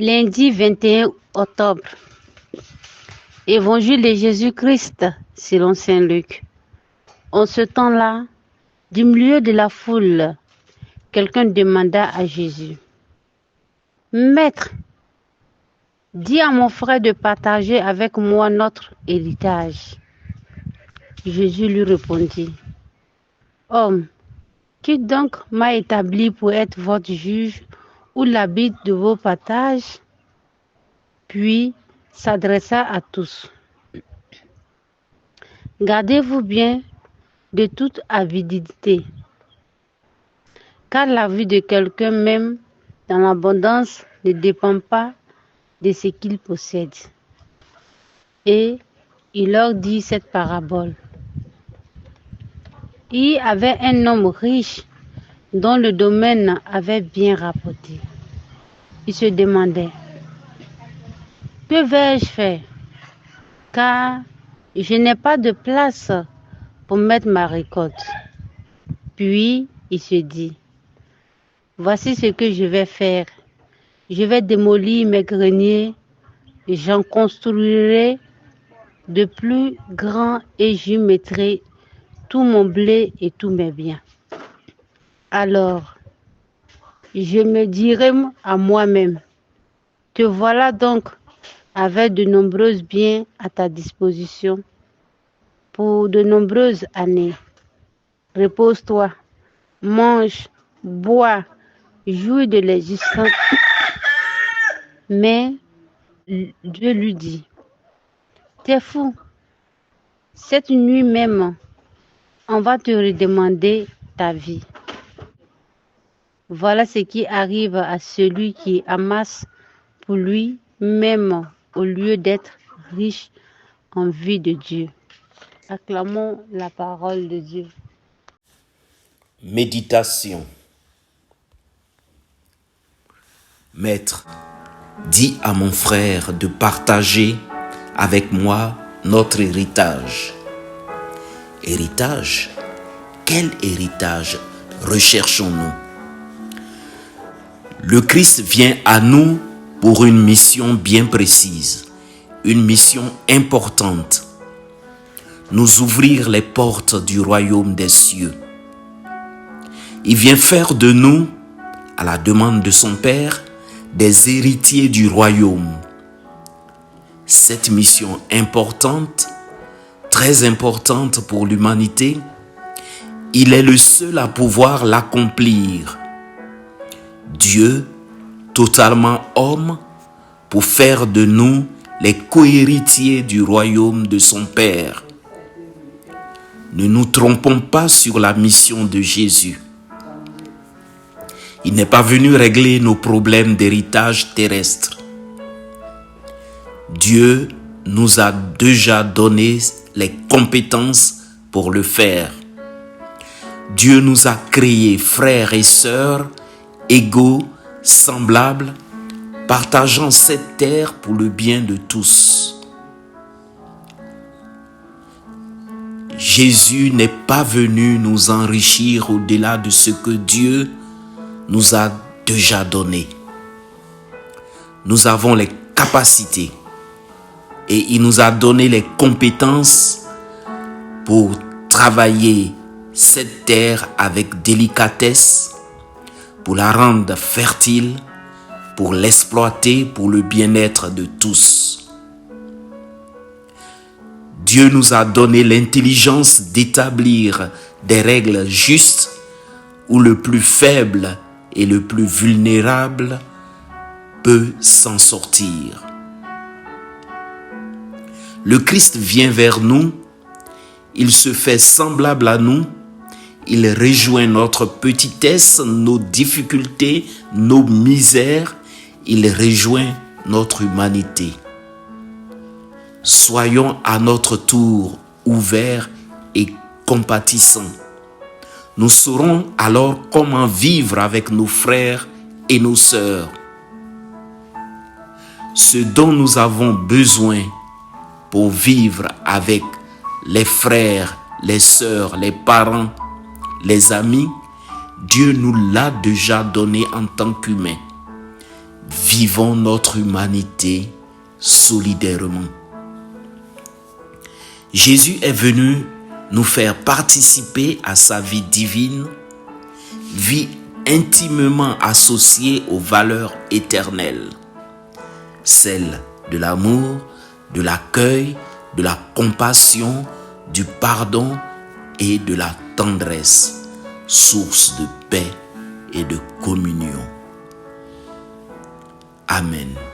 Lundi 21 octobre. Évangile de Jésus-Christ selon saint Luc. En ce temps-là, du milieu de la foule, quelqu'un demanda à Jésus: Maître, dis à mon frère de partager avec moi notre héritage. Jésus lui répondit: Homme, qui donc m'a établi pour être votre juge ou l'arbitre de vos partages? Puis s'adressa à tous: Gardez-vous bien de toute avidité, car la vie de quelqu'un, même dans l'abondance, ne dépend pas de ce qu'il possède. Et il leur dit cette parabole. Il y avait un homme riche dont le domaine avait bien rapporté. Il se demandait: Que vais-je faire? Car je n'ai pas de place pour mettre ma récolte. Puis il se dit: Voici ce que je vais faire. Je vais démolir mes greniers, j'en construirai de plus grands et j'y mettrai tout mon blé et tous mes biens. Alors, je me dirai à moi-même: Te voilà donc avec de nombreux biens à ta disposition pour de nombreuses années. Repose-toi, mange, bois, jouis de l'existence. Mais Dieu lui dit: T'es fou, cette nuit même, on va te redemander ta vie. Voilà ce qui arrive à celui qui amasse pour lui-même au lieu d'être riche en vie de Dieu. Acclamons la parole de Dieu. Méditation. Maître, dis à mon frère de partager avec moi notre héritage. Héritage? Quel héritage recherchons-nous? Le Christ vient à nous pour une mission bien précise, une mission importante: nous ouvrir les portes du royaume des cieux. Il vient faire de nous, à la demande de son Père, des héritiers du royaume. Cette mission importante, très importante pour l'humanité, il est le seul à pouvoir l'accomplir. Dieu, totalement homme, pour faire de nous les co-héritiers du royaume de son Père. Ne nous trompons pas sur la mission de Jésus. Il n'est pas venu régler nos problèmes d'héritage terrestre. Dieu nous a déjà donné les compétences pour le faire. Dieu nous a créés frères et sœurs, égaux, semblables, partageant cette terre pour le bien de tous. Jésus n'est pas venu nous enrichir au-delà de ce que Dieu nous a déjà donné. Nous avons les capacités et il nous a donné les compétences pour travailler cette terre avec délicatesse, pour la rendre fertile, pour l'exploiter pour le bien-être de tous. Dieu nous a donné l'intelligence d'établir des règles justes où le plus faible et le plus vulnérable peut s'en sortir. Le Christ vient vers nous, il se fait semblable à nous, il rejoint notre petitesse, nos difficultés, nos misères, il rejoint notre humanité. Soyons à notre tour ouverts et compatissants. Nous saurons alors comment vivre avec nos frères et nos sœurs. Ce dont nous avons besoin pour vivre avec les frères, les sœurs, les parents, les amis, Dieu nous l'a déjà donné en tant qu'humains. vivons notre humanité solidairement. Jésus est venu nous faire participer à sa vie divine, vie intimement associée aux valeurs éternelles, celles de l'amour, de l'accueil, de la compassion, du pardon et de la tendresse, source de paix et de communion. Amen.